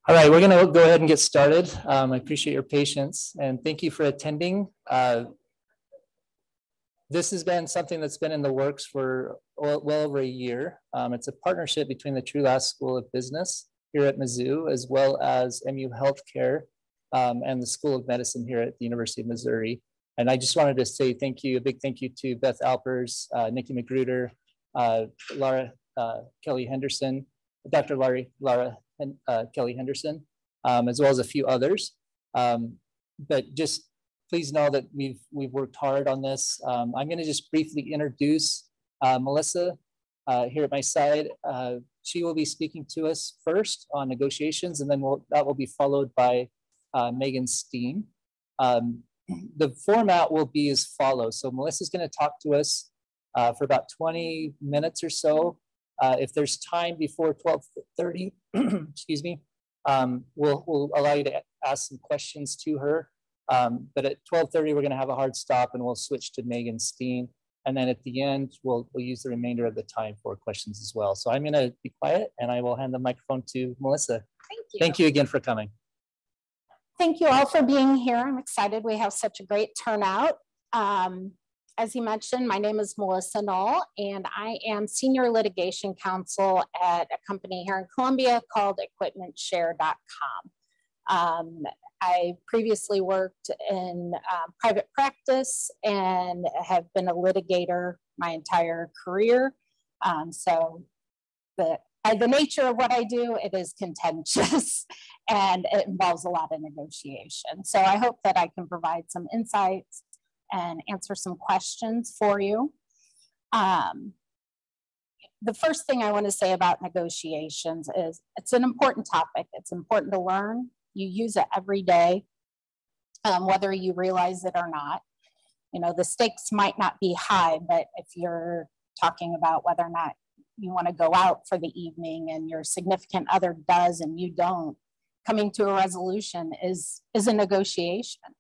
All right, we're going to go ahead and get started. I appreciate your patience and thank you for attending. This has been something that's been in the works for well over a year. It's a partnership between the Trulaske School of Business here at Mizzou, as well as MU Healthcare and the School of Medicine here at the University of Missouri. And I just wanted to say thank you, a big thank you to Beth Alpers, Nikki Magruder, Laura Kelly Henderson, Dr. Laura Kelly Henderson, as well as a few others. But just please know that we've worked hard on this. I'm going to just briefly introduce Melissa here at my side. She will be speaking to us first on negotiations, and then that will be followed by Megan Steen. The format will be as follows. So Melissa's going to talk to us for about 20 minutes or so. If there's time before 12:30, excuse me, we'll allow you to ask some questions to her. But at 12:30, we're going to have a hard stop and we'll switch to Megan Steen. And then at the end, we'll use the remainder of the time for questions as well. So I'm going to be quiet and I will hand the microphone to Melissa. Thank you. Thank you again for coming. Thank you all for being here. I'm excited we have such a great turnout. As you mentioned, my name is Melissa Null, and I am Senior Litigation Counsel at a company here in Columbia called EquipmentShare.com. I previously worked in private practice and have been a litigator my entire career. By the nature of what I do, it is contentious and it involves a lot of negotiation. So I hope that I can provide some insights and answer some questions for you. The first thing I want to say about negotiations is it's an important topic. It's important to learn. You use it every day, whether you realize it or not. You know, the stakes might not be high, but if you're talking about whether or not you want to go out for the evening and your significant other does and you don't, coming to a resolution is a negotiation.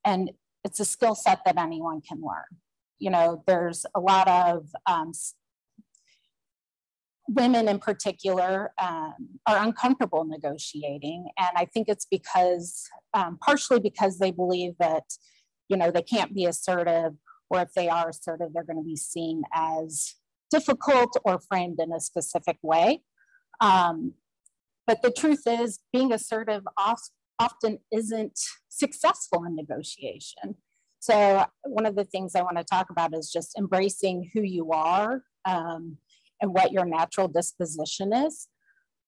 And it's a skill set that anyone can learn. You know, there's a lot of women in particular are uncomfortable negotiating. And I think it's because, partially because they believe that, you know, they can't be assertive, or if they are assertive, they're going to be seen as difficult or framed in a specific way. But the truth is, being assertive often isn't successful in negotiation. So one of the things I want to talk about is just embracing who you are and what your natural disposition is.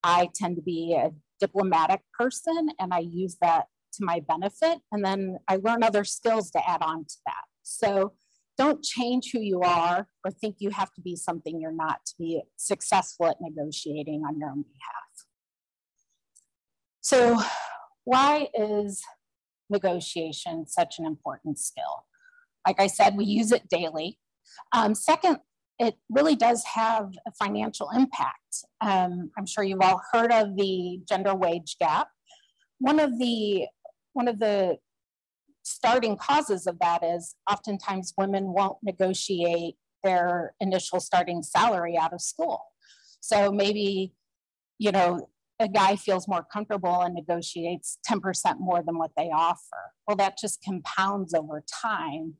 I tend to be a diplomatic person and I use that to my benefit. And then I learn other skills to add on to that. So don't change who you are or think you have to be something you're not to be successful at negotiating on your own behalf. So why is negotiation such an important skill? Like I said, we use it daily. Second, it really does have a financial impact. I'm sure you've all heard of the gender wage gap. One of the starting causes of that is oftentimes women won't negotiate their initial starting salary out of school. So maybe, you know, a guy feels more comfortable and negotiates 10% more than what they offer. Well, that just compounds over time.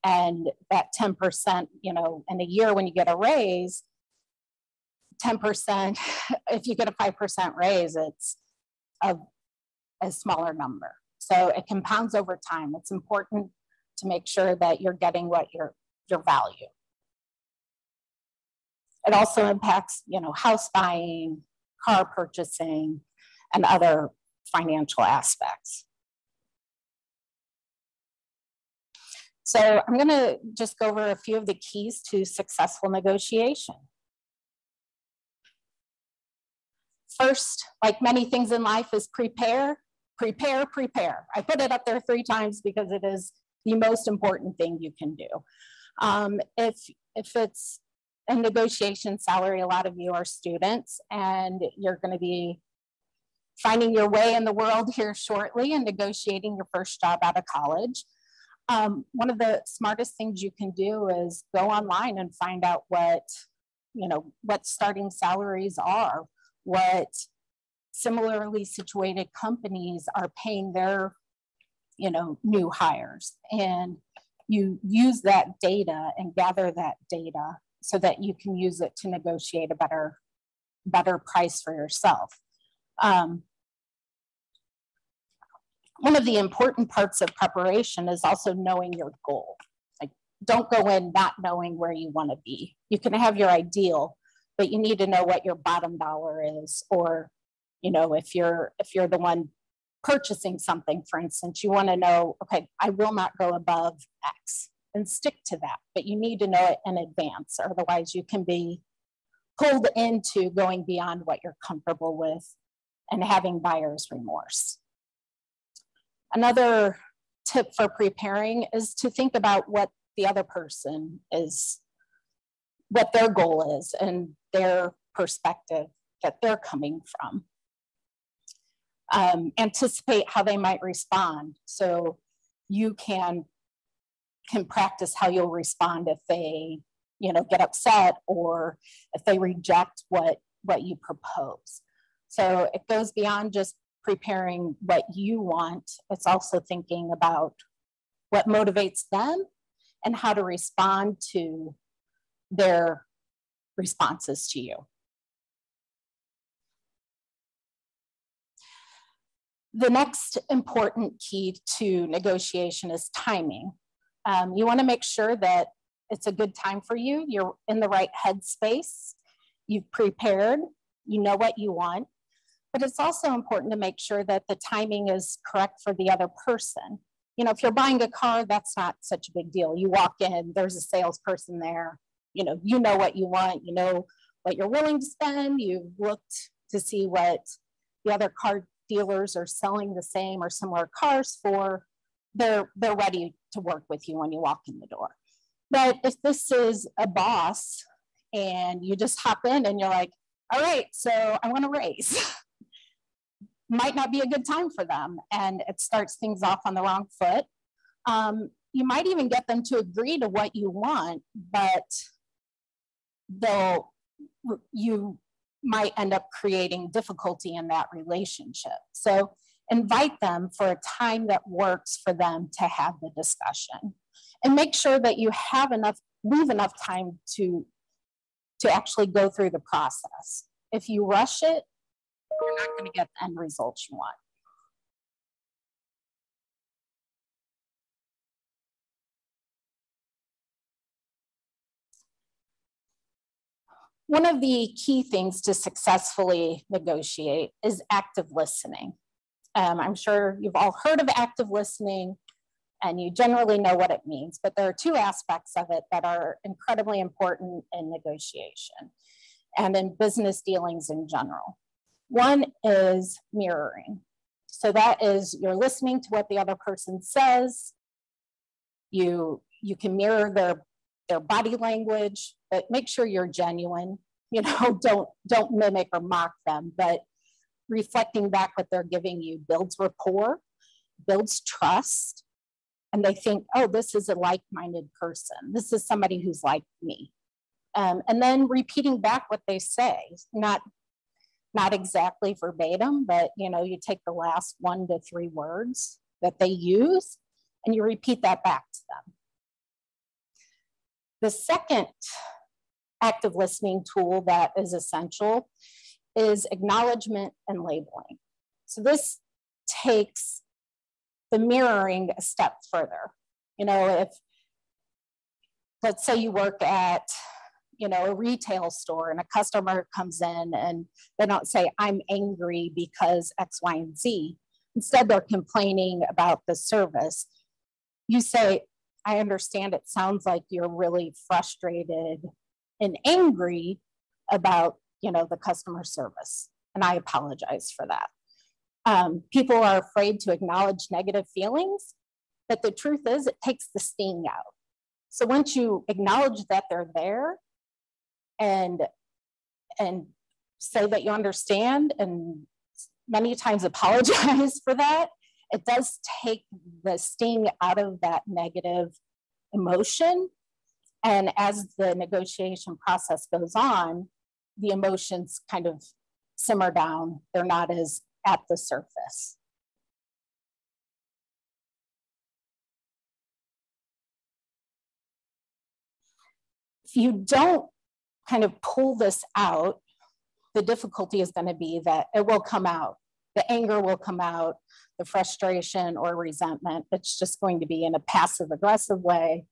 And that 10%, you know, in a year when you get a raise, 10%, if you get a 5% raise, it's a smaller number. So it compounds over time. It's important to make sure that you're getting what your value. It also impacts, you know, house buying, car purchasing, and other financial aspects. So I'm going to just go over a few of the keys to successful negotiation. First, like many things in life, is prepare, prepare, prepare. I put it up there 3 times because it is the most important thing you can do. If it's a negotiation salary, a lot of you are students and you're going to be finding your way in the world here shortly and negotiating your first job out of college. One of the smartest things you can do is go online and find out what starting salaries are, what similarly situated companies are paying their, new hires. And you use that data and gather that data so that you can use it to negotiate a better price for yourself. One of the important parts of preparation is also knowing your goal. Like, don't go in not knowing where you want to be. You can have your ideal, but you need to know what your bottom dollar is. Or, if you're the one purchasing something, for instance, you want to know, okay, I will not go above X, and stick to that. But you need to know it in advance, or otherwise you can be pulled into going beyond what you're comfortable with and having buyer's remorse. Another tip for preparing is to think about what the other person is, what their goal is and their perspective that they're coming from. Anticipate how they might respond, so you can practice how you'll respond if they, get upset, or if they reject what you propose. So it goes beyond just preparing what you want. It's also thinking about what motivates them and how to respond to their responses to you. The next important key to negotiation is timing. You want to make sure that it's a good time for you. You're in the right headspace. You've prepared. You know what you want. But it's also important to make sure that the timing is correct for the other person. If you're buying a car, that's not such a big deal. You walk in, there's a salesperson there. You know what you want. You know what you're willing to spend. You've looked to see what the other car dealers are selling the same or similar cars for. They're ready to work with you when you walk in the door. But if this is a boss and you just hop in and you're like, all right, so I want to raise. Might not be a good time for them, and it starts things off on the wrong foot. You might even get them to agree to what you want, but you might end up creating difficulty in that relationship. So invite them for a time that works for them to have the discussion, and make sure that you have leave enough time to actually go through the process. If you rush it, you're not going to get the end results you want. One of the key things to successfully negotiate is active listening. I'm sure you've all heard of active listening, and you generally know what it means, but there are two aspects of it that are incredibly important in negotiation and in business dealings in general. One is mirroring. So that is, you're listening to what the other person says. You can mirror their body language, but make sure you're genuine. Don't mimic or mock them, but reflecting back what they're giving you builds rapport, builds trust, and they think, oh, this is a like-minded person. This is somebody who's like me. And then repeating back what they say, not exactly verbatim, but you take the last 1 to 3 words that they use and you repeat that back to them. The second active listening tool that is essential is acknowledgement and labeling. So this takes the mirroring a step further. If, let's say you work at a retail store and a customer comes in and they don't say, I'm angry because X, Y, and Z. Instead, they're complaining about the service. You say, I understand it sounds like you're really frustrated and angry about, the customer service. And I apologize for that. People are afraid to acknowledge negative feelings, but the truth is it takes the sting out. So once you acknowledge that they're there, and say that you understand, and many times apologize for that, it does take the sting out of that negative emotion. And as the negotiation process goes on, the emotions kind of simmer down. They're not as at the surface. If you don't kind of pull this out, the difficulty is going to be that it will come out. The anger will come out, the frustration or resentment. It's just going to be in a passive aggressive way,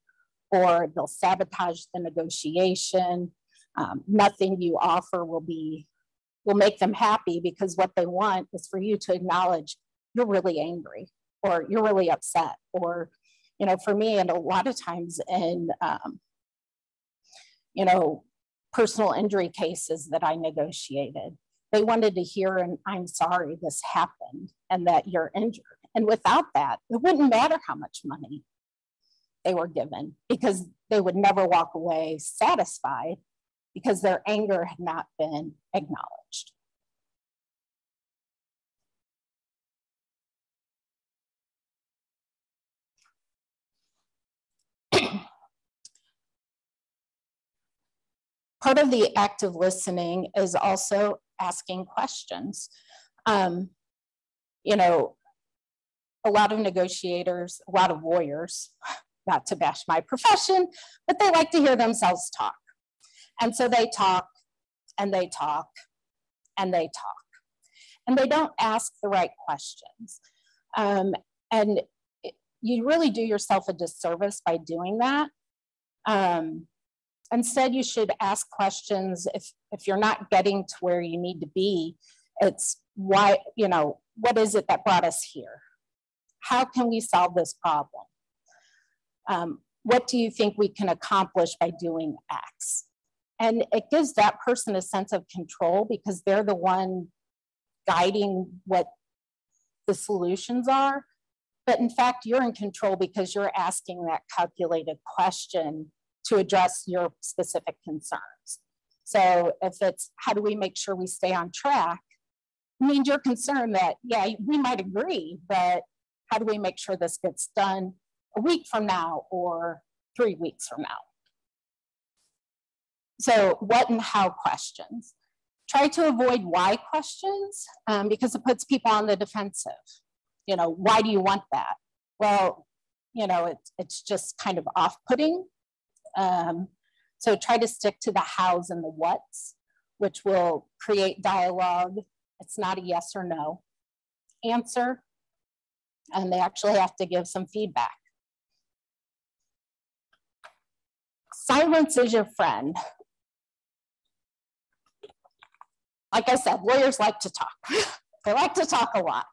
or they'll sabotage the negotiation. Nothing you offer will make them happy, because what they want is for you to acknowledge you're really angry, or you're really upset, or, you know, for me, and a lot of times in, you know, personal injury cases that I negotiated, they wanted to hear an "I'm sorry this happened" and that you're injured. And without that, it wouldn't matter how much money they were given, because they would never walk away satisfied, because their anger had not been acknowledged. Part of the active listening is also asking questions. You know, a lot of negotiators, a lot of lawyers, not to bash my profession, but they like to hear themselves talk. And so they talk and they talk and they talk, and they don't ask the right questions. And you really do yourself a disservice by doing that. Instead, you should ask questions. If you're not getting to where you need to be, it's why, you know, what is it that brought us here? How can we solve this problem? What do you think we can accomplish by doing X? And it gives that person a sense of control, because they're the one guiding what the solutions are. But in fact, you're in control because you're asking that calculated question to address your specific concerns. So if it's, how do we make sure we stay on track? I mean, you're concerned that, yeah, we might agree, but how do we make sure this gets done a week from now or 3 weeks from now? So what and how questions. Try to avoid why questions, because it puts people on the defensive. You know, why do you want that? Well, you know, it's just kind of off-putting. So try to stick to the hows and the whats, which will create dialogue. It's not a yes or no answer, and they actually have to give some feedback. Silence is your friend. Like I said, lawyers like to talk. They like to talk a lot.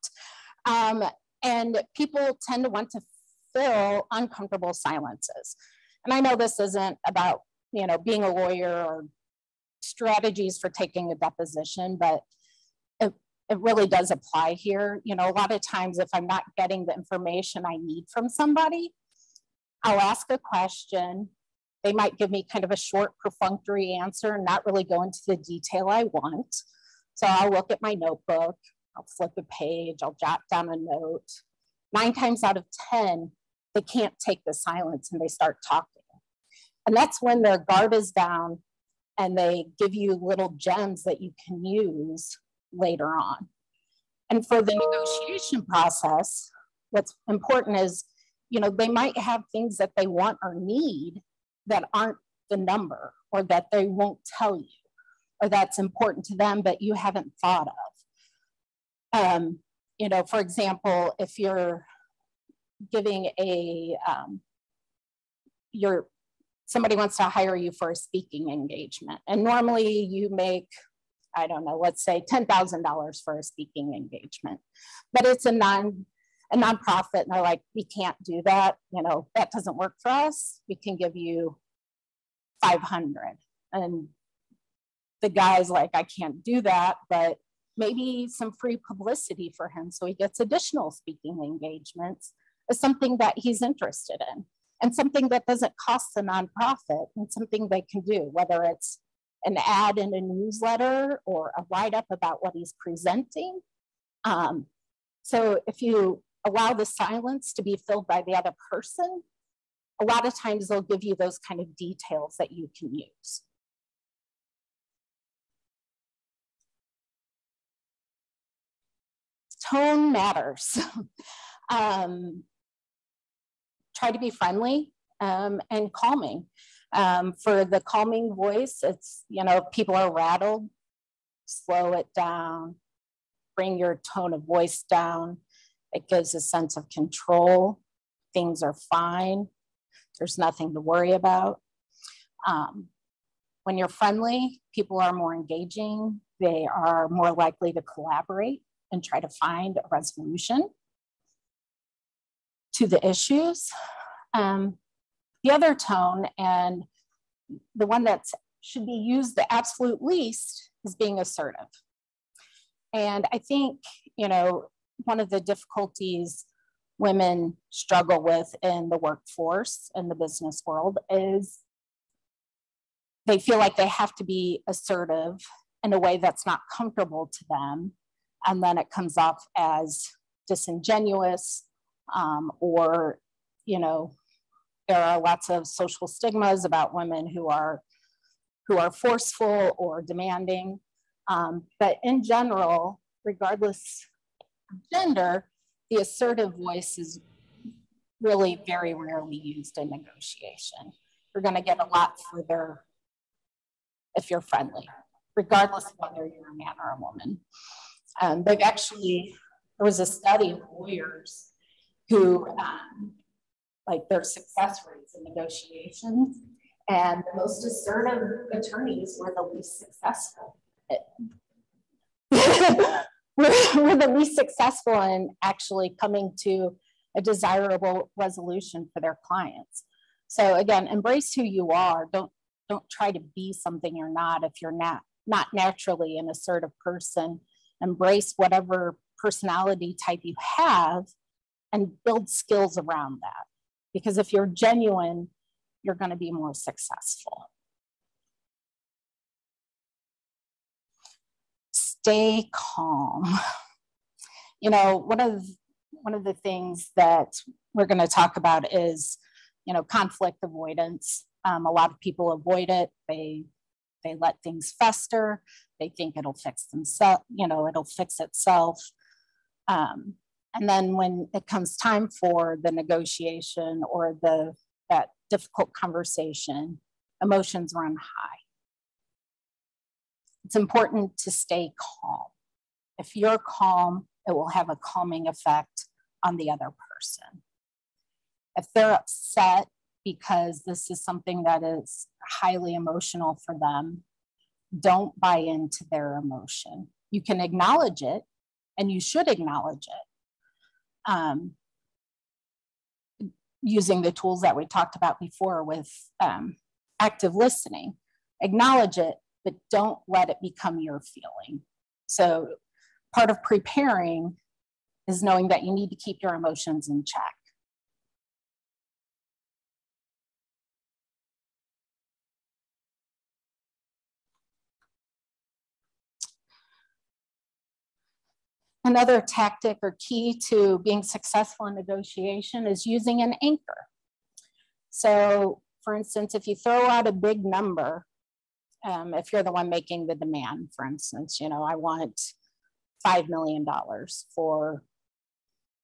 And people tend to want to fill uncomfortable silences. And I know this isn't about, you know, being a lawyer or strategies for taking a deposition, but it really does apply here. You know, a lot of times if I'm not getting the information I need from somebody, I'll ask a question. They might give me kind of a short perfunctory answer and not really go into the detail I want. So I'll look at my notebook, I'll flip a page, I'll jot down a note. 9 times out of 10, they can't take the silence and they start talking. And that's when their guard is down and they give you little gems that you can use later on. And for the negotiation process, what's important is, you know, they might have things that they want or need that aren't the number, or that they won't tell you, or that's important to them but you haven't thought of. You know, for example, if you're giving a, somebody wants to hire you for a speaking engagement, and normally you make, I don't know, let's say $10,000 for a speaking engagement, but it's a nonprofit, and they're like, we can't do that. You know, that doesn't work for us. We can give you 500. And the guy's like, I can't do that, but maybe some free publicity for him so he gets additional speaking engagements is something that he's interested in, and something that doesn't cost the nonprofit, and something they can do, whether it's an ad in a newsletter or a write-up about what he's presenting. So if you allow the silence to be filled by the other person, a lot of times they'll give you those kind of details that you can use. tone matters. Try to be friendly and calming. For the calming voice, it's, you know, people are rattled, slow it down, bring your tone of voice down. It gives a sense of control. Things are fine. There's nothing to worry about. When you're friendly, people are more engaging. They are more likely to collaborate and try to find a resolution to the issues. The other tone, and the one that should be used the absolute least, is being assertive. And I think, you know, one of the difficulties women struggle with in the workforce and the business world is they feel like they have to be assertive in a way that's not comfortable to them. And then it comes off as disingenuous, or, you know, there are lots of social stigmas about women who are forceful or demanding. But in general, regardless of gender, the assertive voice is really very rarely used in negotiation. You're going to get a lot further if you're friendly, regardless of whether you're a man or a woman. They've actually, there was a study of lawyers who, like their success rates in negotiations, and the most assertive attorneys were the least successful. We're the least successful in actually coming to a desirable resolution for their clients. So again, embrace who you are. Don't try to be something you're not if you're not naturally an assertive person. Embrace whatever personality type you have and build skills around that. Because if you're genuine, you're going to be more successful. Stay calm. You know, one of the things that we're going to talk about is, you know, conflict avoidance. A lot of people avoid it. They let things fester. They think it'll fix themselves. You know, it'll fix itself. And then when it comes time for the negotiation or that difficult conversation, emotions run high. It's important to stay calm. If you're calm, it will have a calming effect on the other person. If they're upset because this is something that is highly emotional for them, don't buy into their emotion. You can acknowledge it, and you should acknowledge it. Using the tools that we talked about before with active listening. Acknowledge it, but don't let it become your feeling. So part of preparing is knowing that you need to keep your emotions in check. Another tactic or key to being successful in negotiation is using an anchor. So for instance, if you throw out a big number, if you're the one making the demand, for instance, you know, I want $5 million for,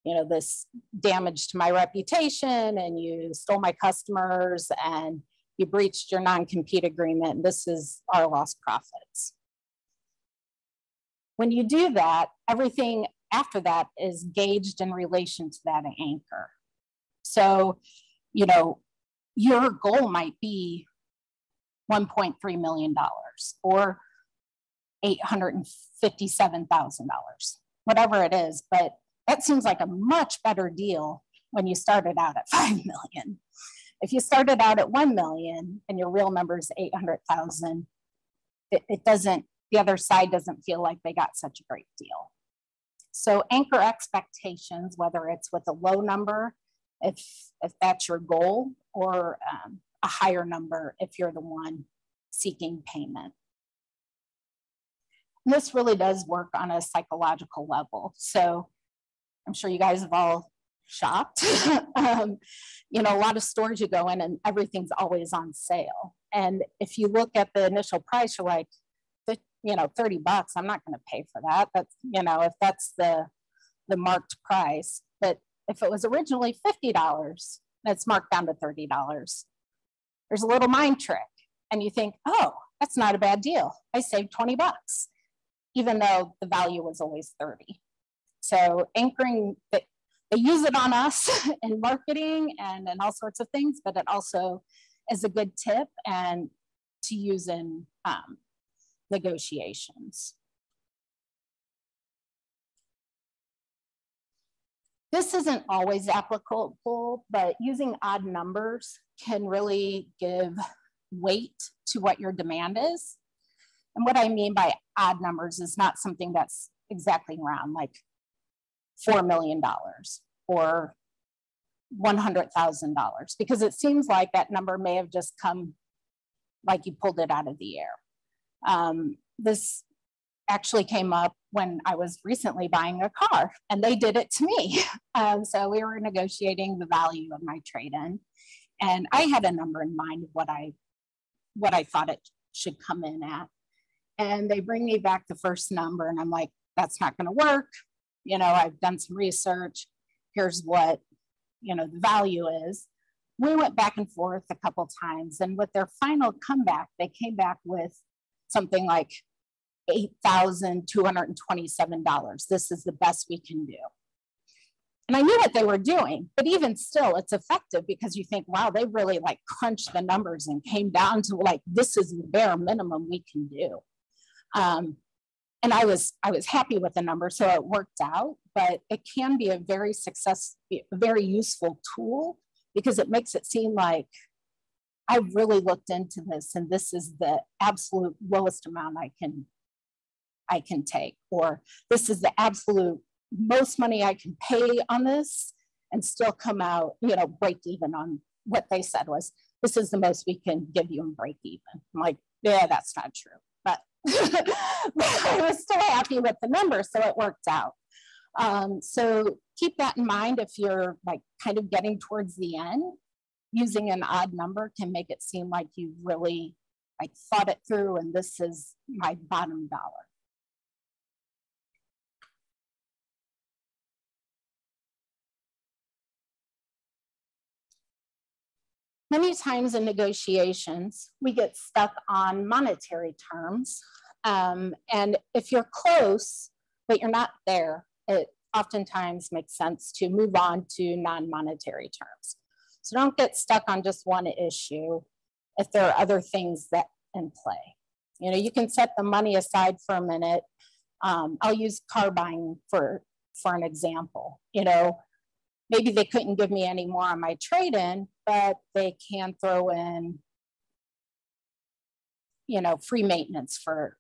you know, this damage to my reputation, and you stole my customers, and you breached your non-compete agreement, and this is our lost profits. When you do that, everything after that is gauged in relation to that anchor. So, you know, your goal might be $1.3 million or $857,000, whatever it is, but that seems like a much better deal when you started out at 5 million. If you started out at 1 million and your real number is 800,000, it doesn't, the other side doesn't feel like they got such a great deal. So anchor expectations, whether it's with a low number, if that's your goal, or a higher number if you're the one seeking payment. And this really does work on a psychological level. So I'm sure you guys have all shopped. You know, a lot of stores you go in and everything's always on sale. And if you look at the initial price, you're like, you know, $30, I'm not going to pay for that. That's, you know, if that's the the marked price. But if it was originally $50, that's marked down to $30. There's a little mind trick. And you think, oh, that's not a bad deal. I saved 20 bucks, even though the value was always 30. So anchoring, they use it on us in marketing and all sorts of things, but it also is a good tip and to use in negotiations. This isn't always applicable, but using odd numbers can really give weight to what your demand is. And what I mean by odd numbers is not something that's exactly round, like $4 million or $100,000, because it seems like that number may have just come like you pulled it out of the air. This actually came up when I was recently buying a car, and they did it to me. So we were negotiating the value of my trade-in, and I had a number in mind of what I thought it should come in at. And they bring me back the first number, and I'm like, that's not going to work. You know, I've done some research. Here's what, you know, the value is. We went back and forth a couple times, and with their final comeback, they came back with something like $8,227. This is the best we can do. And I knew what they were doing, but even still, it's effective because you think, wow, they really like crunched the numbers and came down to like, this is the bare minimum we can do. And I was happy with the number, so it worked out, but it can be a very useful tool because it makes it seem like I've really looked into this and this is the absolute lowest amount I can take, or this is the absolute most money I can pay on this and still come out, you know, break even on what they said was, this is the most we can give you and break even. I'm like, yeah, that's not true. But I was still happy with the number, so it worked out. So keep that in mind if you're like kind of getting towards the end. Using an odd number can make it seem like you really like thought it through and this is my bottom dollar. Many times in negotiations, we get stuck on monetary terms. And if you're close, but you're not there, it oftentimes makes sense to move on to non-monetary terms. So don't get stuck on just one issue if there are other things that in play. You know, you can set the money aside for a minute. I'll use car buying for an example. You know, maybe they couldn't give me any more on my trade-in, but they can throw in, you know, free maintenance for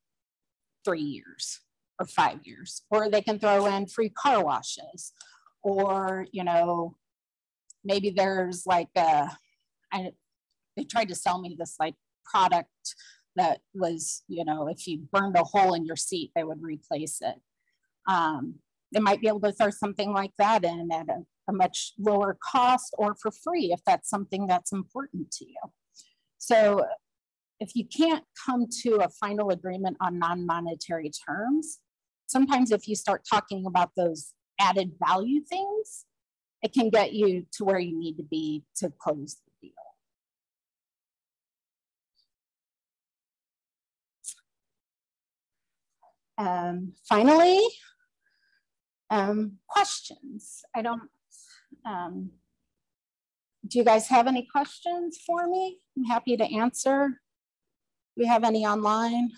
3 years or 5 years, or they can throw in free car washes, or, you know, maybe there's like they tried to sell me this like product that was, you know, if you burned a hole in your seat, they would replace it. They might be able to throw something like that in at a much lower cost or for free if that's something that's important to you. So if you can't come to a final agreement on non-monetary terms, sometimes if you start talking about those added value things, it can get you to where you need to be to close the deal. Finally, questions. I don't, do you guys have any questions for me? I'm happy to answer. Do we have any online?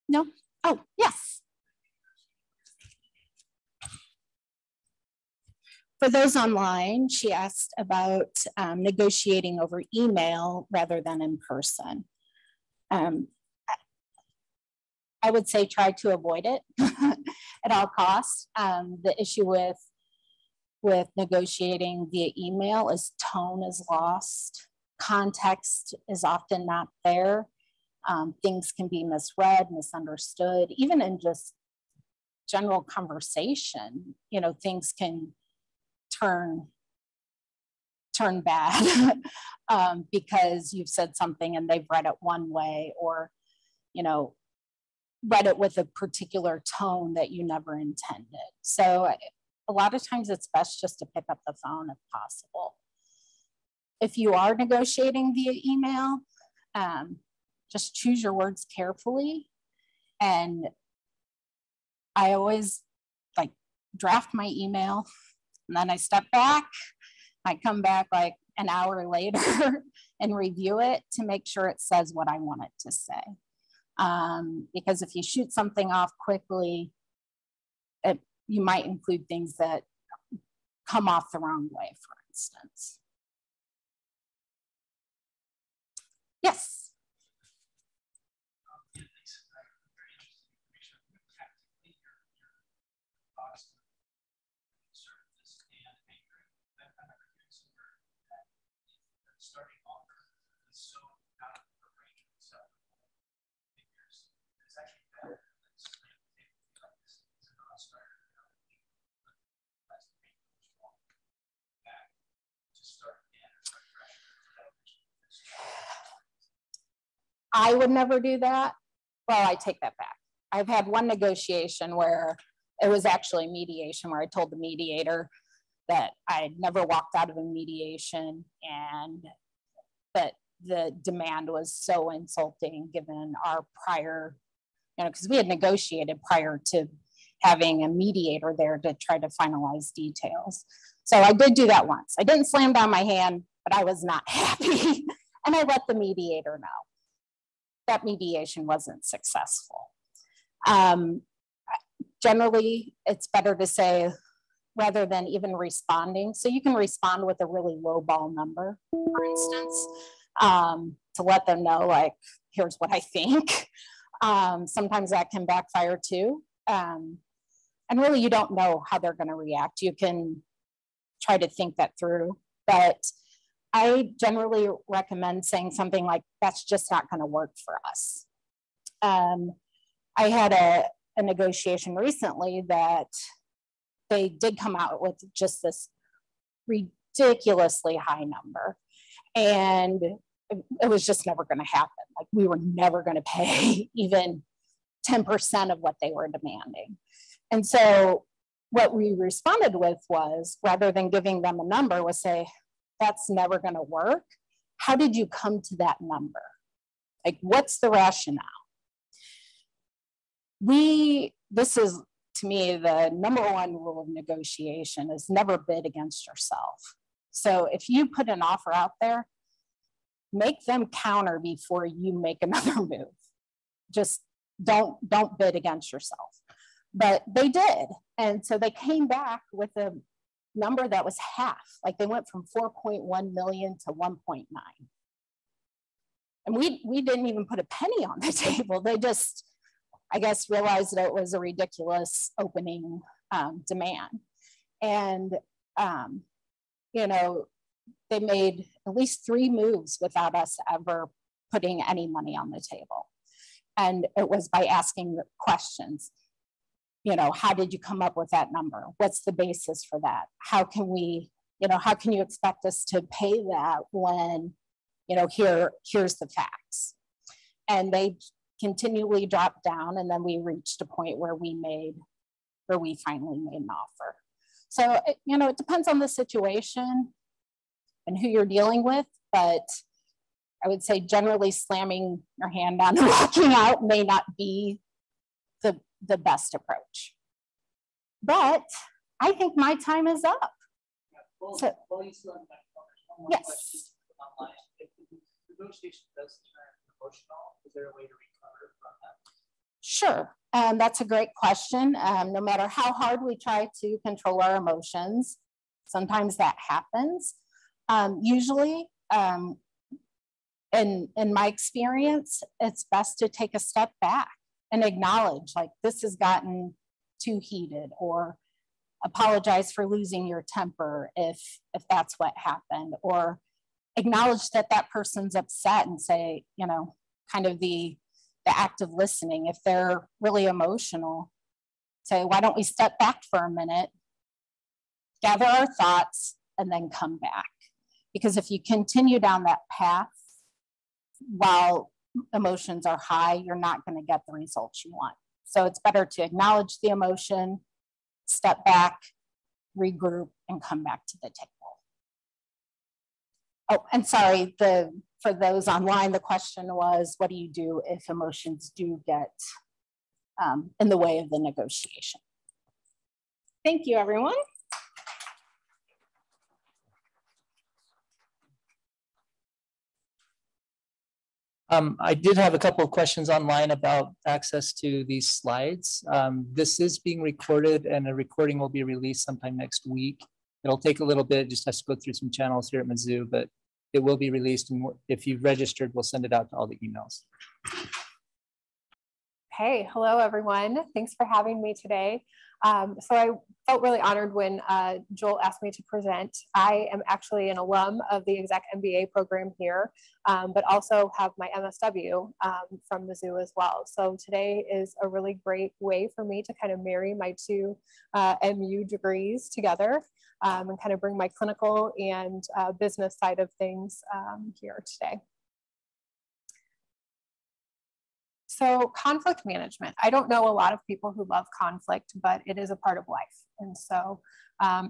No? Oh, yes. For those online, she asked about negotiating over email rather than in person. I would say try to avoid it at all costs. The issue with negotiating via email is tone is lost. Context is often not there. Things can be misread, misunderstood. Even in just general conversation, you know, things can turn bad because you've said something and they've read it one way, or, you know, read it with a particular tone that you never intended. So a lot of times it's best just to pick up the phone if possible. If you are negotiating via email, just choose your words carefully. And I always like draft my email, and then I step back. I come back like an hour later and review it to make sure it says what I want it to say. Because if you shoot something off quickly, you might include things that come off the wrong way, for instance. Yes. I would never do that. Well, I take that back. I've had one negotiation where it was actually mediation, where I told the mediator that I never walked out of a mediation and that the demand was so insulting given our prior, because we had negotiated prior to having a mediator there to try to finalize details. So I did do that once. I didn't slam down my hand, but I was not happy. And I let the mediator know. That mediation wasn't successful. Generally, it's better to say, rather than even responding, so you can respond with a really low ball number, for instance, to let them know, like, here's what I think. Sometimes that can backfire too. And really, you don't know how they're going to react. You can try to think that through, but I generally recommend saying something like, that's just not going to work for us. I had a negotiation recently that they did come out with just this ridiculously high number. And it was just never going to happen. Like, we were never going to pay even 10% of what they were demanding. And so what we responded with was, rather than giving them a number, was say, that's never going to work. How did you come to that number? Like, what's the rationale? This is, to me, the number one rule of negotiation is never bid against yourself. So if you put an offer out there, make them counter before you make another move. Just don't bid against yourself. But they did. And so they came back with a number that was half. Like, they went from 4.1 million to 1.9. And we didn't even put a penny on the table. They just, I guess, realized that it was a ridiculous opening demand. And, they made at least 3 moves without us ever putting any money on the table. And it was by asking questions. How did you come up with that number? What's the basis for that? How can we, how can you expect us to pay that when, here's the facts? And they continually dropped down, and then we reached a point where we finally made an offer. So, it depends on the situation and who you're dealing with, but I would say generally slamming your hand down and walking out may not be the best approach. But I think my time is up. So, yes. If the negotiation does turn emotional, is there a way to recover from that? Sure, that's a great question. No matter how hard we try to control our emotions, sometimes that happens. Usually, in my experience, it's best to take a step back and acknowledge, like, this has gotten too heated, or apologize for losing your temper if that's what happened, or acknowledge that that person's upset and say, kind of the act of listening. If they're really emotional, say, why don't we step back for a minute, gather our thoughts, and then come back? Because if you continue down that path while emotions are high, you're not going to get the results you want. So it's better to acknowledge the emotion, step back, regroup, and come back to the table. Oh, and sorry, for those online, the question was, what do you do if emotions do get in the way of the negotiation? Thank you, everyone. I did have a couple of questions online about access to these slides. This is being recorded and a recording will be released sometime next week. It'll take a little bit, just has to go through some channels here at Mizzou, but it will be released. And if you've registered, we'll send it out to all the emails. Hey, hello everyone. Thanks for having me today. So I felt really honored when Joel asked me to present. I am actually an alum of the Exec MBA program here, but also have my MSW from Mizzou as well. So today is a really great way for me to kind of marry my two MU degrees together and kind of bring my clinical and business side of things here today. So conflict management. I don't know a lot of people who love conflict, but it is a part of life. And so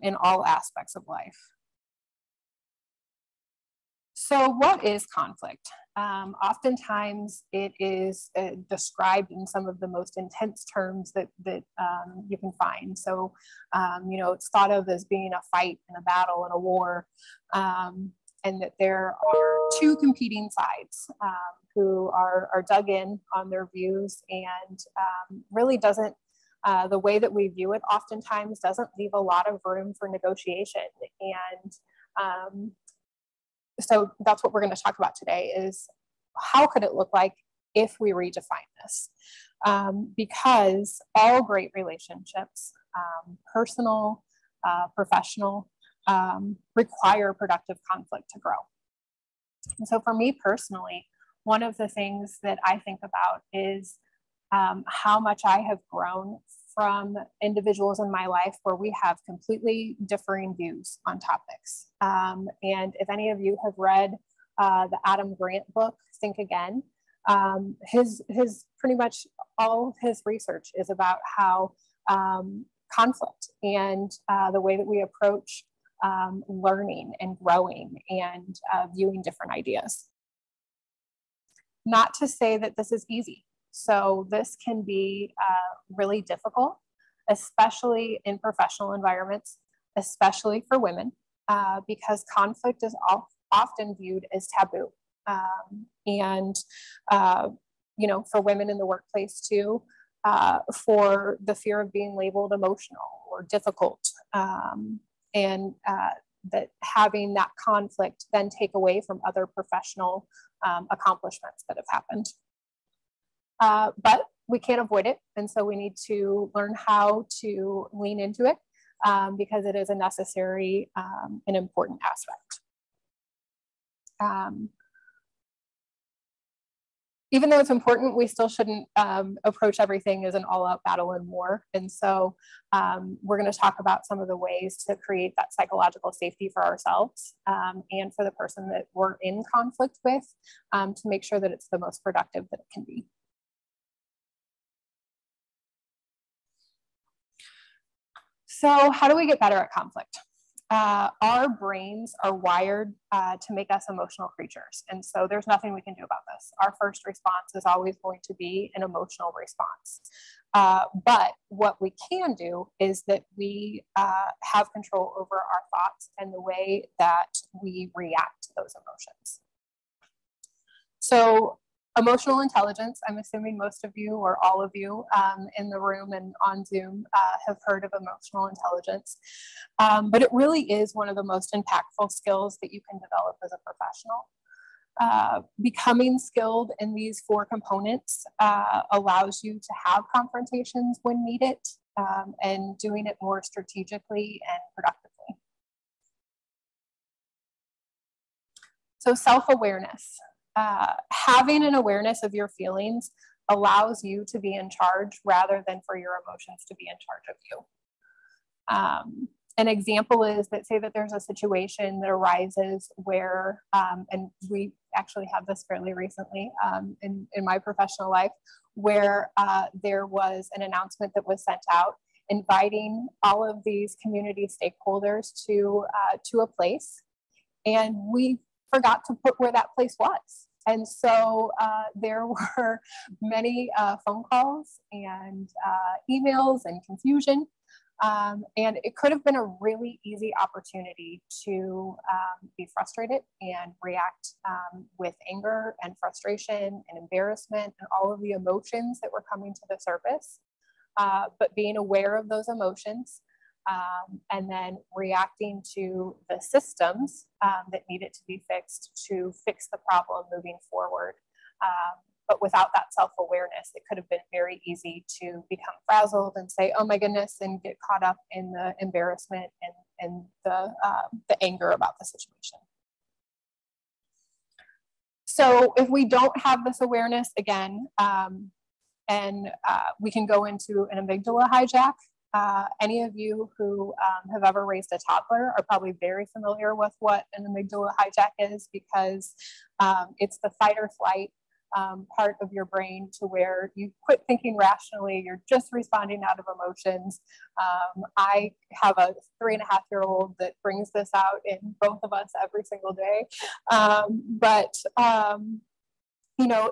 in all aspects of life. So what is conflict? Oftentimes it is described in some of the most intense terms that you can find. So, you know, it's thought of as being a fight and a battle and a war. And that there are two competing sides who are dug in on their views and really doesn't, the way that we view it oftentimes doesn't leave a lot of room for negotiation. And so that's what we're going to talk about today is how could it look like if we redefine this? Because all great relationships, personal, professional, require productive conflict to grow. And so for me personally, one of the things that I think about is how much I have grown from individuals in my life where we have completely differing views on topics. And if any of you have read the Adam Grant book, Think Again, his pretty much all his research is about how conflict and the way that we approach learning and growing and viewing different ideas. Not to say that this is easy. So this can be really difficult, especially in professional environments, especially for women, because conflict is often viewed as taboo. And, you know, for women in the workplace too, for the fear of being labeled emotional or difficult. And that having that conflict then take away from other professional accomplishments that have happened. But we can't avoid it. And so we need to learn how to lean into it because it is a necessary and important aspect. Even though it's important, we still shouldn't approach everything as an all-out battle and war. And so we're going to talk about some of the ways to create that psychological safety for ourselves and for the person that we're in conflict with to make sure that it's the most productive that it can be. So how do we get better at conflict? Our brains are wired to make us emotional creatures. And so there's nothing we can do about this. Our first response is always going to be an emotional response. But what we can do is that we have control over our thoughts and the way that we react to those emotions. So emotional intelligence, I'm assuming most of you or all of you in the room and on Zoom have heard of emotional intelligence. But it really is one of the most impactful skills that you can develop as a professional. Becoming skilled in these 4 components allows you to have confrontations when needed and doing it more strategically and productively. So self-awareness. Having an awareness of your feelings allows you to be in charge rather than for your emotions to be in charge of you. An example is that, say that there's a situation that arises where, and we actually had this fairly recently in my professional life, where there was an announcement that was sent out inviting all of these community stakeholders to a place, and we forgot to put where that place was. And so there were many phone calls and emails and confusion. And it could have been a really easy opportunity to be frustrated and react with anger and frustration and embarrassment and all of the emotions that were coming to the surface. But being aware of those emotions and then reacting to the systems that needed to be fixed to fix the problem moving forward. But without that self-awareness, it could have been very easy to become frazzled and say, oh my goodness, and get caught up in the embarrassment and the anger about the situation. So if we don't have this awareness, again, we can go into an amygdala hijack. Any of you who have ever raised a toddler are probably very familiar with what an amygdala hijack is, because it's the fight or flight part of your brain, to where you quit thinking rationally, you're just responding out of emotions. I have a 3.5-year-old that brings this out in both of us every single day. You know,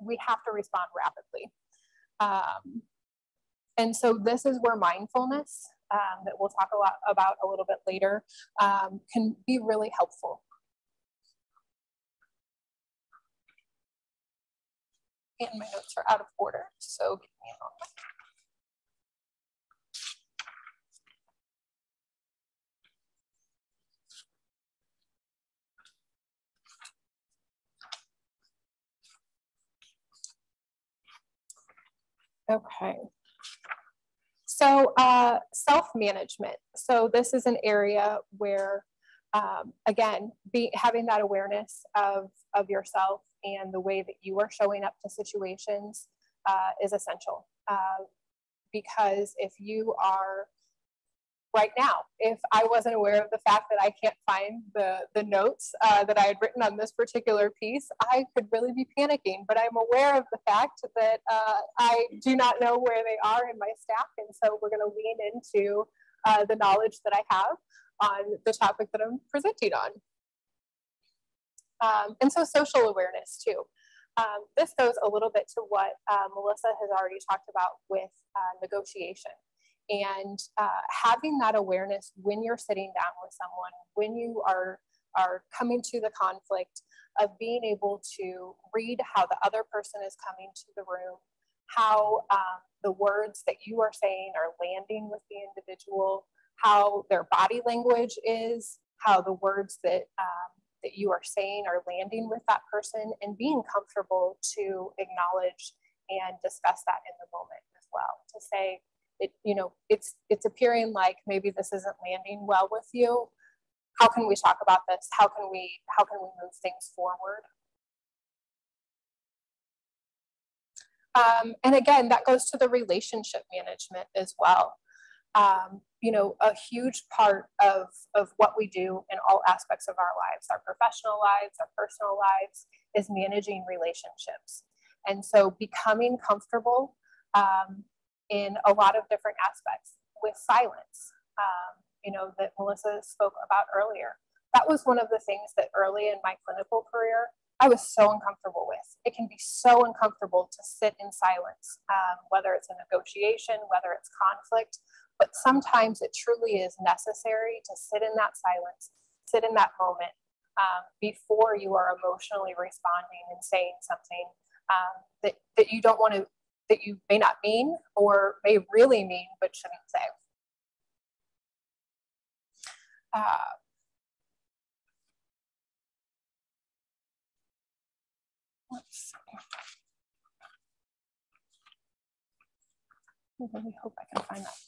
we have to respond rapidly. And so this is where mindfulness, that we'll talk about a little bit later, can be really helpful. And my notes are out of order, so give me a moment. Okay. So self-management. So this is an area where, again, having that awareness of yourself and the way that you are showing up to situations is essential. Because if you are, right now, if I wasn't aware of the fact that I can't find the notes that I had written on this particular piece, I could really be panicking. But I'm aware of the fact that I do not know where they are in my stack. And so we're going to lean into the knowledge that I have on the topic that I'm presenting on. And so social awareness too. This goes a little bit to what Melissa has already talked about with negotiation. And having that awareness when you're sitting down with someone, when you are coming to the conflict, of being able to read how the other person is coming to the room, how the words that you are saying are landing with the individual, how their body language is, how the words that you are saying are landing with that person, and being comfortable to acknowledge and discuss that in the moment as well. To say, it's appearing like maybe this isn't landing well with you. How can we talk about this? How can we move things forward? And again, that goes to the relationship management as well. A huge part of what we do in all aspects of our lives, our professional lives, our personal lives, is managing relationships. And so becoming comfortable in a lot of different aspects with silence, that Melissa spoke about earlier. That was one of the things that early in my clinical career, I was so uncomfortable with. It can be so uncomfortable to sit in silence, whether it's a negotiation, whether it's conflict, but sometimes it truly is necessary to sit in that silence, sit in that moment before you are emotionally responding and saying something that you don't want to, that you may not mean or may really mean but shouldn't say. Let's see. I really hope I can find that.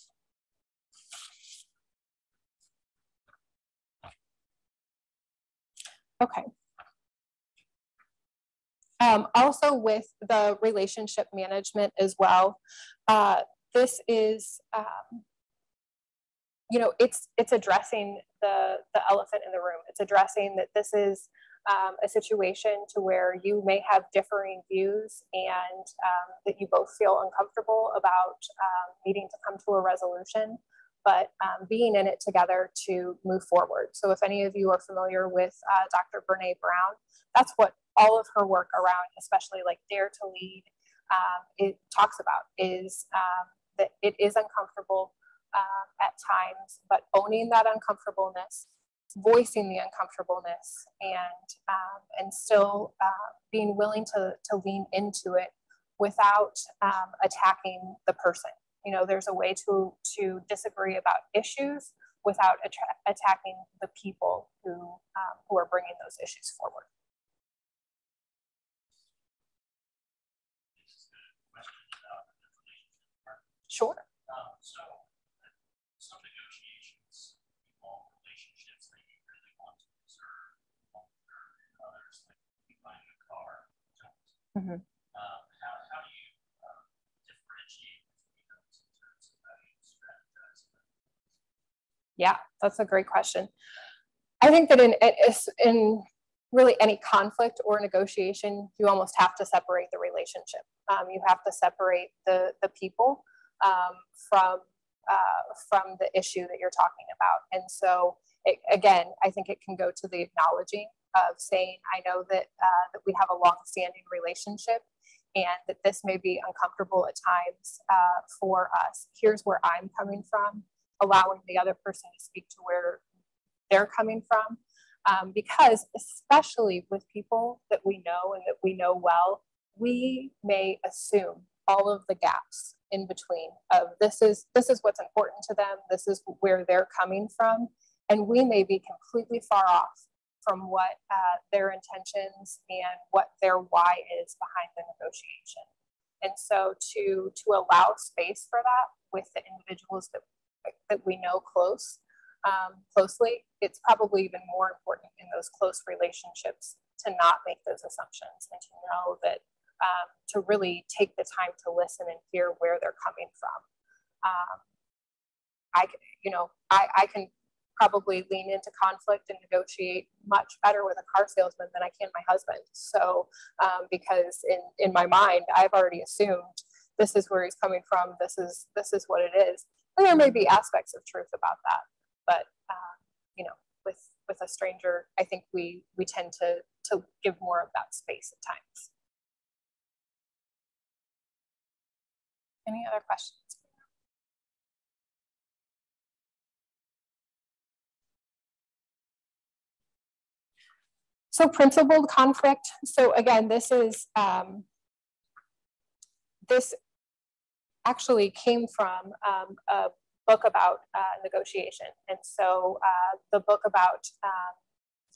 Okay. Also with the relationship management as well, this is, you know, it's addressing the elephant in the room. It's addressing that this is a situation to where you may have differing views and that you both feel uncomfortable about needing to come to a resolution, but being in it together to move forward. So if any of you are familiar with Dr. Brene Brown, that's what all of her work around, especially like Dare to Lead, it talks about is that it is uncomfortable at times, but owning that uncomfortableness, voicing the uncomfortableness, and still being willing to lean into it without attacking the person. You know, there's a way to disagree about issues without attacking the people who are bringing those issues forward. Sure. So some negotiations involve relationships that you really want to preserve longer, and others like buying a car don't. Mm-hmm. How do you differentiate between those in terms of how you strategize? Yeah, that's a great question. I think that in really any conflict or negotiation, you almost have to separate the relationship. You have to separate the people from the issue that you're talking about. And so again, I think it can go to the acknowledging of saying, I know that we have a long-standing relationship and that this may be uncomfortable at times for us. Here's where I'm coming from, allowing the other person to speak to where they're coming from. Because especially with people that we know and that we know well, we may assume all of the gaps in between of this is what's important to them, this is where they're coming from, and we may be completely far off from what their intentions and what their why is behind the negotiation. And so to allow space for that with the individuals that we know closely, it's probably even more important in those close relationships to not make those assumptions and to know that to really take the time to listen and hear where they're coming from. I can probably lean into conflict and negotiate much better with a car salesman than I can my husband. So because in my mind, I've already assumed this is where he's coming from. This is what it is. And there may be aspects of truth about that, but with a stranger, I think we tend to give more of that space at times. Any other questions? So principled conflict. So again, this actually came from a book about negotiation. And so the book about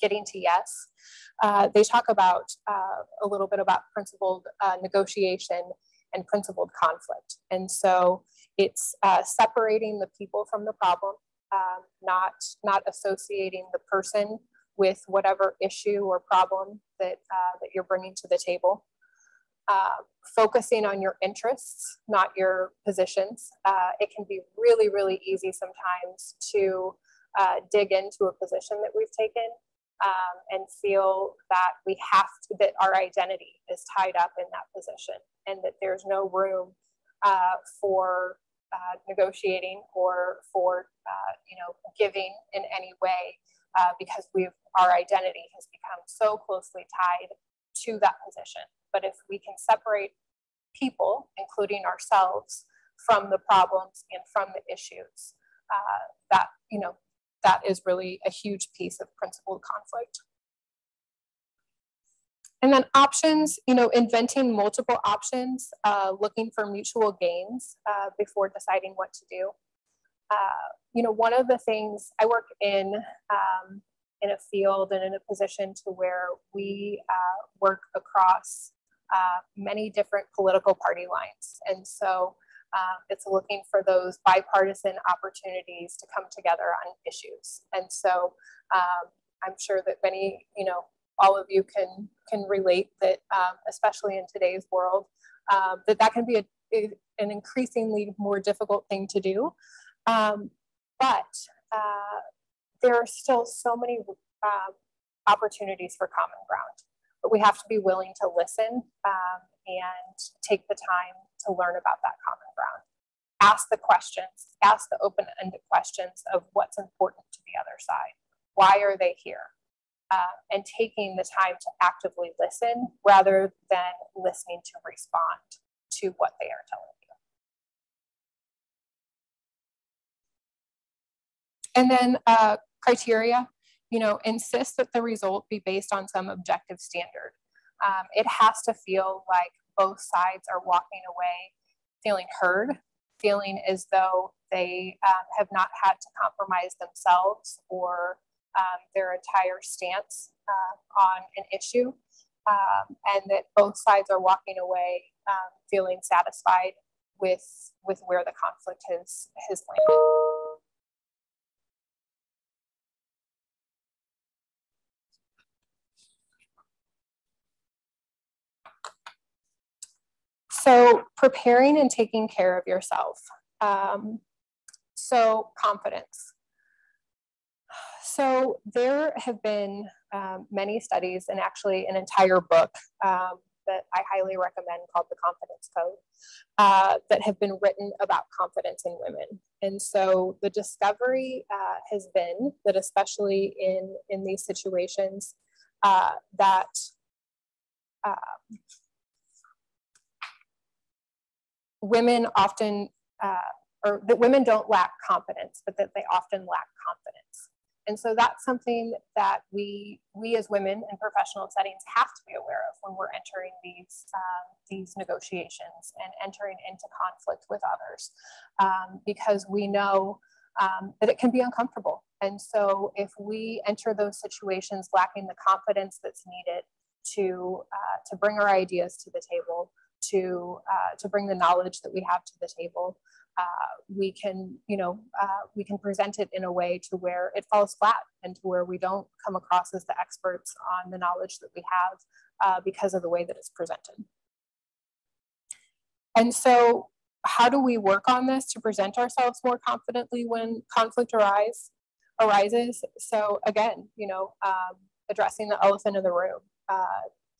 getting to yes, they talk about a little bit about principled negotiation and principled conflict. And so it's separating the people from the problem, not associating the person with whatever issue or problem that you're bringing to the table. Focusing on your interests, not your positions. It can be really, really easy sometimes to dig into a position that we've taken and feel that that our identity is tied up in that position and that there's no room for negotiating or for giving in any way because our identity has become so closely tied to that position. But if we can separate people, including ourselves, from the problems and from the issues, that is really a huge piece of principled conflict. And then options, inventing multiple options, looking for mutual gains before deciding what to do. One of the things, I work in a field and in a position to where we work across many different political party lines. And so it's looking for those bipartisan opportunities to come together on issues. And so I'm sure that many, all of you can relate that, especially in today's world, that can be an increasingly more difficult thing to do. But there are still so many opportunities for common ground. But we have to be willing to listen and take the time to learn about that common ground. Ask the questions, ask the open-ended questions of what's important to the other side. Why are they here? And taking the time to actively listen rather than listening to respond to what they are telling you. And then criteria, insist that the result be based on some objective standard. It has to feel like both sides are walking away feeling heard, feeling as though they have not had to compromise themselves or their entire stance on an issue, and that both sides are walking away feeling satisfied with where the conflict has landed. So preparing and taking care of yourself. So confidence. So there have been many studies, and actually an entire book that I highly recommend called The Confidence Code that have been written about confidence in women. And so the discovery has been that especially in these situations that women often, or that women don't lack confidence, but that they often lack confidence. And so that's something that we as women in professional settings have to be aware of when we're entering these negotiations and entering into conflict with others, because we know that it can be uncomfortable. And so if we enter those situations lacking the confidence that's needed to bring our ideas to the table, to bring the knowledge that we have to the table, we can present it in a way to where it falls flat and to where we don't come across as the experts on the knowledge that we have because of the way that it's presented. And so how do we work on this to present ourselves more confidently when conflict arises? So again, addressing the elephant in the room.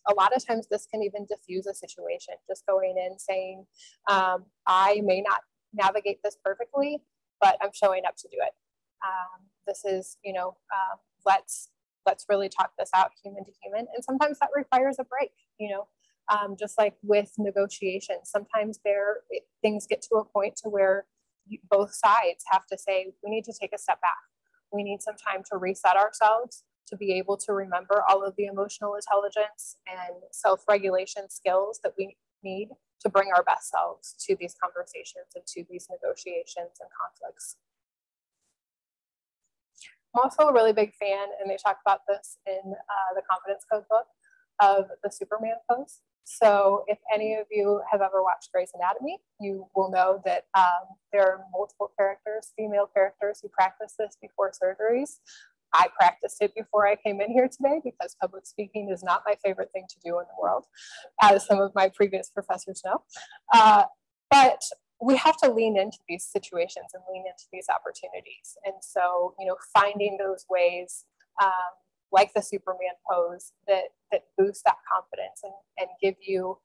A lot of times this can even diffuse a situation, just going in saying, I may not navigate this perfectly, but I'm showing up to do it. This is, let's really talk this out human to human. And sometimes that requires a break, just like with negotiations. Sometimes things get to a point to where both sides have to say, we need to take a step back. We need some time to reset ourselves, to be able to remember all of the emotional intelligence and self-regulation skills that we need to bring our best selves to these conversations and to these negotiations and conflicts. I'm also a really big fan, and they talk about this in the Confidence Code book, of the Superman pose. So if any of you have ever watched Grey's Anatomy, you will know that there are multiple characters, female characters, who practice this before surgeries. I practiced it before I came in here today because public speaking is not my favorite thing to do in the world, as some of my previous professors know. But we have to lean into these situations and lean into these opportunities. And so, finding those ways, like the Superman pose, that boost that confidence and give you,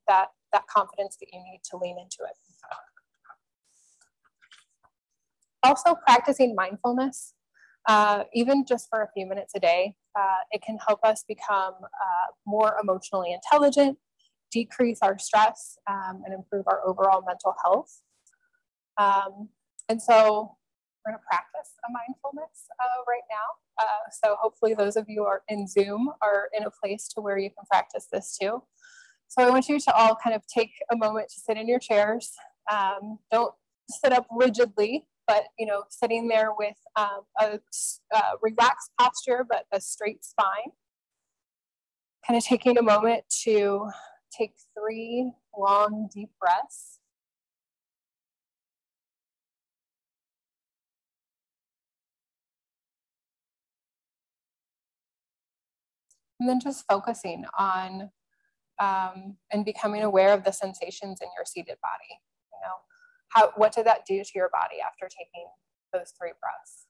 that confidence that you need to lean into it. Also, practicing mindfulness. Even just for a few minutes a day, it can help us become more emotionally intelligent, decrease our stress, and improve our overall mental health. And so we're going to practice a mindfulness right now. So hopefully those of you who are in Zoom are in a place to where you can practice this too. So I want you to all kind of take a moment to sit in your chairs. Don't sit up rigidly, but sitting there with a relaxed posture, but a straight spine. Kind of taking a moment to take 3 long, deep breaths. And then just focusing on and becoming aware of the sensations in your seated body. what did that do to your body after taking those 3 breaths?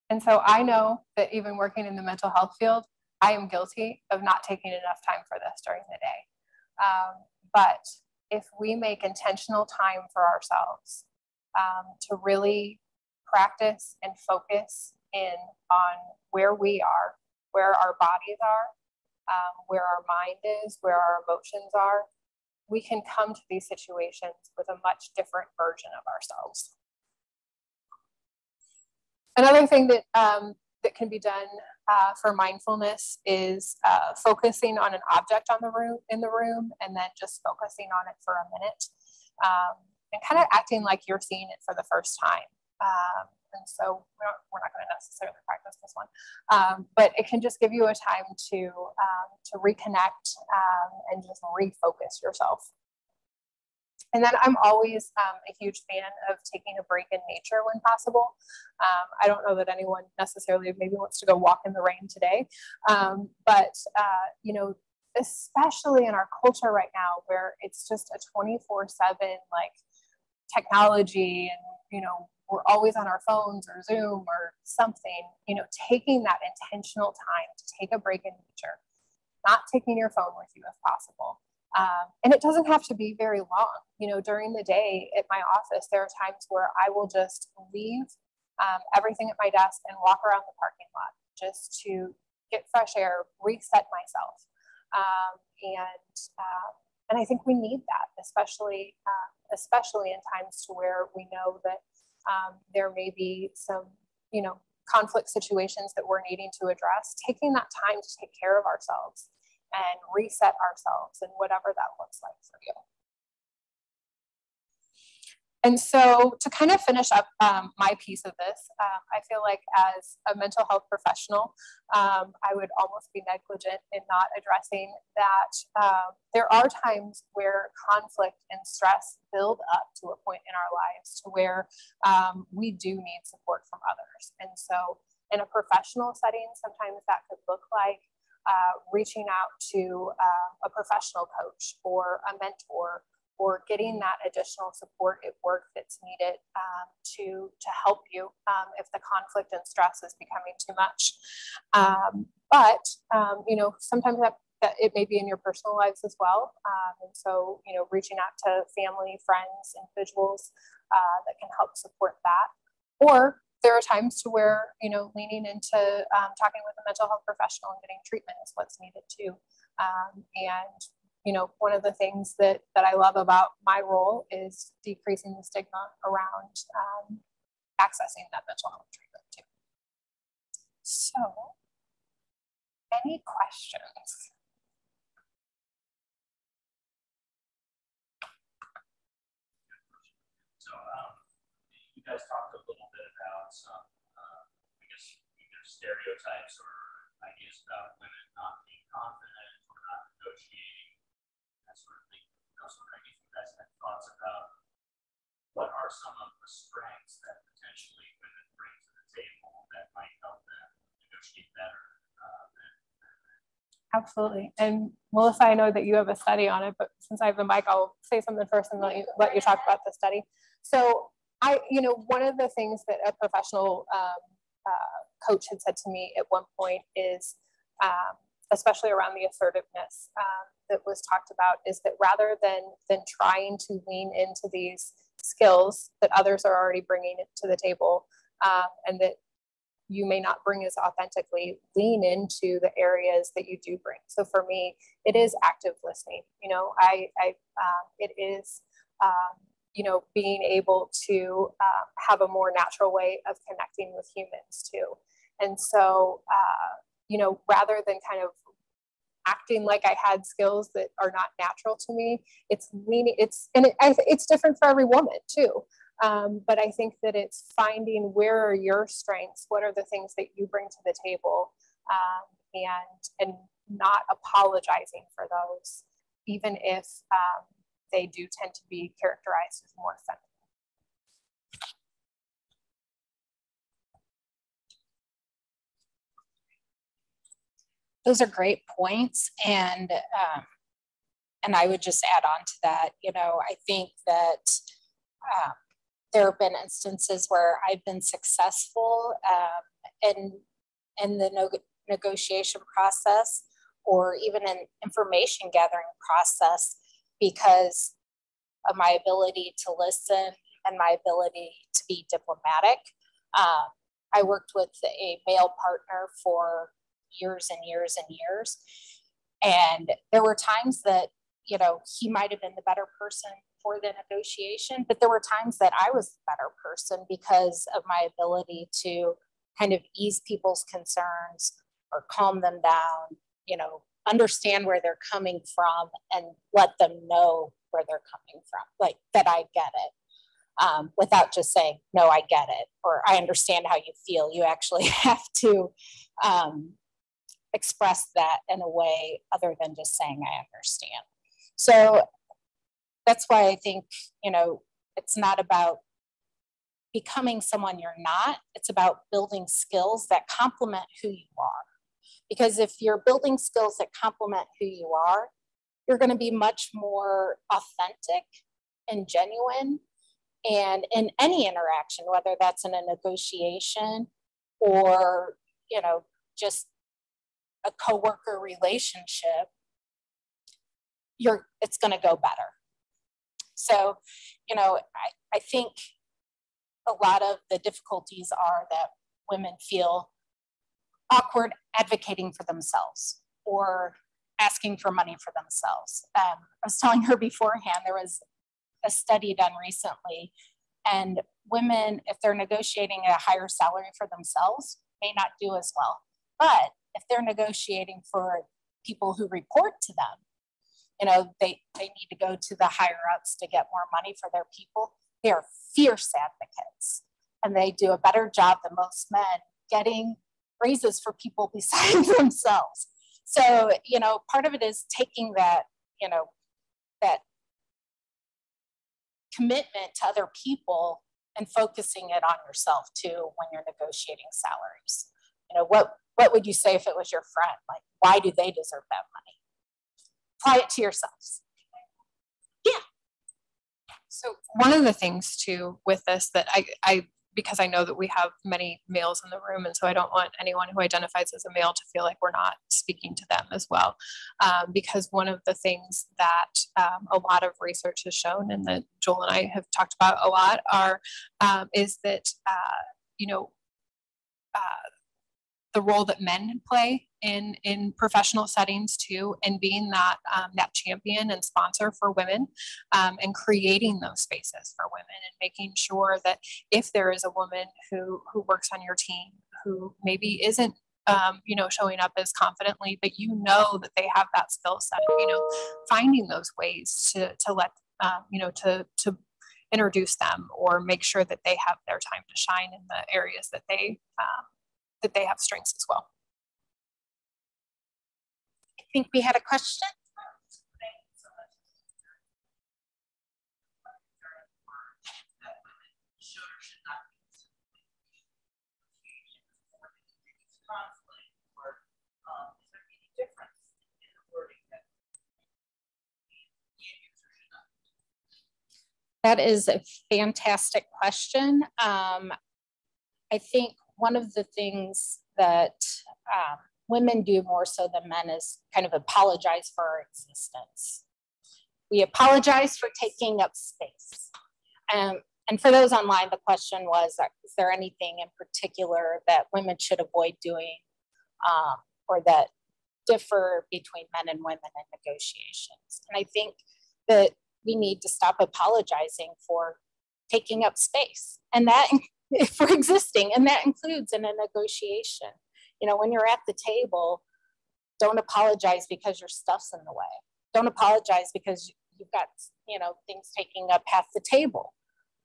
And so I know that even working in the mental health field, I am guilty of not taking enough time for this during the day. But if we make intentional time for ourselves to really practice and focus in on where we are, where our bodies are, where our mind is, where our emotions are, we can come to these situations with a much different version of ourselves. Another thing that, that can be done for mindfulness is focusing on an object in the room and then just focusing on it for a minute and kind of acting like you're seeing it for the first time. And so we're not going to necessarily practice this one, but it can just give you a time to reconnect and just refocus yourself. And then I'm always a huge fan of taking a break in nature when possible. I don't know that anyone necessarily maybe wants to go walk in the rain today, but you know, especially in our culture right now where it's just a 24/7 like technology and, you know, we're always on our phones or Zoom or something, you know, taking that intentional time to take a break in nature, not taking your phone with you if possible. And it doesn't have to be very long. You know, during the day at my office, there are times where I will just leave everything at my desk and walk around the parking lot just to get fresh air, reset myself. And I think we need that, especially in times to where we know that there may be some, you know, conflict situations that we're needing to address. Taking that time to take care of ourselves and reset ourselves and whatever that looks like for you. And so to kind of finish up my piece of this, I feel like as a mental health professional, I would almost be negligent in not addressing that there are times where conflict and stress build up to a point in our lives to where we do need support from others. And so in a professional setting, sometimes that could look like reaching out to a professional coach or a mentor, or getting that additional support at work that's needed to help you if the conflict and stress is becoming too much. But you know, sometimes that it may be in your personal lives as well. And so, you know, reaching out to family, friends, individuals that can help support that. Or there are times to where, you know, leaning into talking with a mental health professional and getting treatment is what's needed too. And, you know, one of the things that I love about my role is decreasing the stigma around accessing that mental health treatment too. So, any questions? So, you guys talked a little bit about some, I guess, either stereotypes or ideas about women not being confident or not negotiating, that sort of thing. I was wondering if you guys had thoughts about what are some of the strengths that potentially women bring to the table that might help them negotiate better. Absolutely. And Melissa, I know that you have a study on it, but since I have the mic, I'll say something first and let you talk about the study. So you know, one of the things that a professional coach had said to me at one point is, especially around the assertiveness that was talked about, is that rather than trying to lean into these skills that others are already bringing to the table and that you may not bring as authentically, lean into the areas that you do bring. So for me, it is active listening. You know, it is, you know, being able to have a more natural way of connecting with humans too. And so, you know, rather than kind of acting like I had skills that are not natural to me, it's leaning, it's different for every woman too. But I think that it's finding where are your strengths, what are the things that you bring to the table, and not apologizing for those, even if they do tend to be characterized as more feminine. Those are great points. And I would just add on to that, you know, I think that there have been instances where I've been successful in the negotiation process, or even an information gathering process, because of my ability to listen and my ability to be diplomatic. I worked with a male partner for years and years and years. And there were times that, you know, he might have been the better person for the negotiation, but there were times that I was the better person because of my ability to kind of ease people's concerns or calm them down, you know, understand where they're coming from and let them know where they're coming from, like that I get it, without just saying, no, I get it, or I understand how you feel. You actually have to express that in a way other than just saying, I understand. So that's why I think, you know, it's not about becoming someone you're not. It's about building skills that complement who you are. Because if you're building skills that complement who you are, you're going to be much more authentic and genuine. And in any interaction, whether that's in a negotiation or, you know, just a coworker relationship, it's going to go better. So, you know, I think a lot of the difficulties are that women feel awkward advocating for themselves or asking for money for themselves. I was telling her beforehand, there was a study done recently, and women, if they're negotiating a higher salary for themselves, may not do as well. But if they're negotiating for people who report to them, you know, they need to go to the higher ups to get more money for their people. They are fierce advocates, and they do a better job than most men getting raises for people besides themselves. So, you know, part of it is taking that, you know, that commitment to other people and focusing it on yourself too when you're negotiating salaries. You know, what would you say if it was your friend? Like, why do they deserve that money? Apply it to yourselves. Yeah. So one of the things too with this that I because I know that we have many males in the room, and so I don't want anyone who identifies as a male to feel like we're not speaking to them as well. Because one of the things that a lot of research has shown, and that Joel and I have talked about a lot, is that, you know, the role that men play in professional settings too, and being that that champion and sponsor for women, and creating those spaces for women, and making sure that if there is a woman who works on your team who maybe isn't you know, showing up as confidently, but you know that they have that skill set, you know, finding those ways to let you know, to introduce them or make sure that they have their time to shine in the areas that they have strengths as well. I think we had a question. That is a fantastic question. I think one of the things that women do more so than men is kind of apologize for our existence. We apologize for taking up space. And for those online, the question was, is there anything in particular that women should avoid doing or that differ between men and women in negotiations? And I think that we need to stop apologizing for taking up space and that for existing, and that includes in a negotiation. You know, when you're at the table, don't apologize because your stuff's in the way. Don't apologize because you've got, you know, things taking up half the table.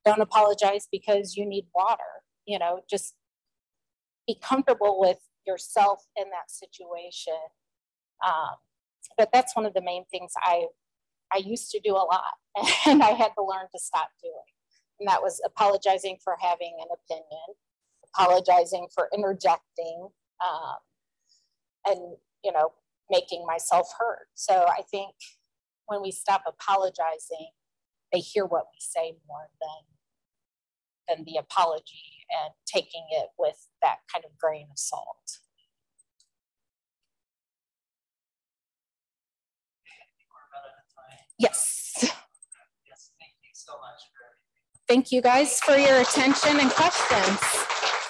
Don't apologize because you need water. You know, just be comfortable with yourself in that situation. But that's one of the main things I used to do a lot, and I had to learn to stop doing. And that was apologizing for having an opinion, apologizing for interjecting, and you know, making myself heard. So I think when we stop apologizing, they hear what we say more than the apology, and taking it with that kind of grain of salt. Yes. Yes, thank you so much for everything. Thank you guys for your attention and questions.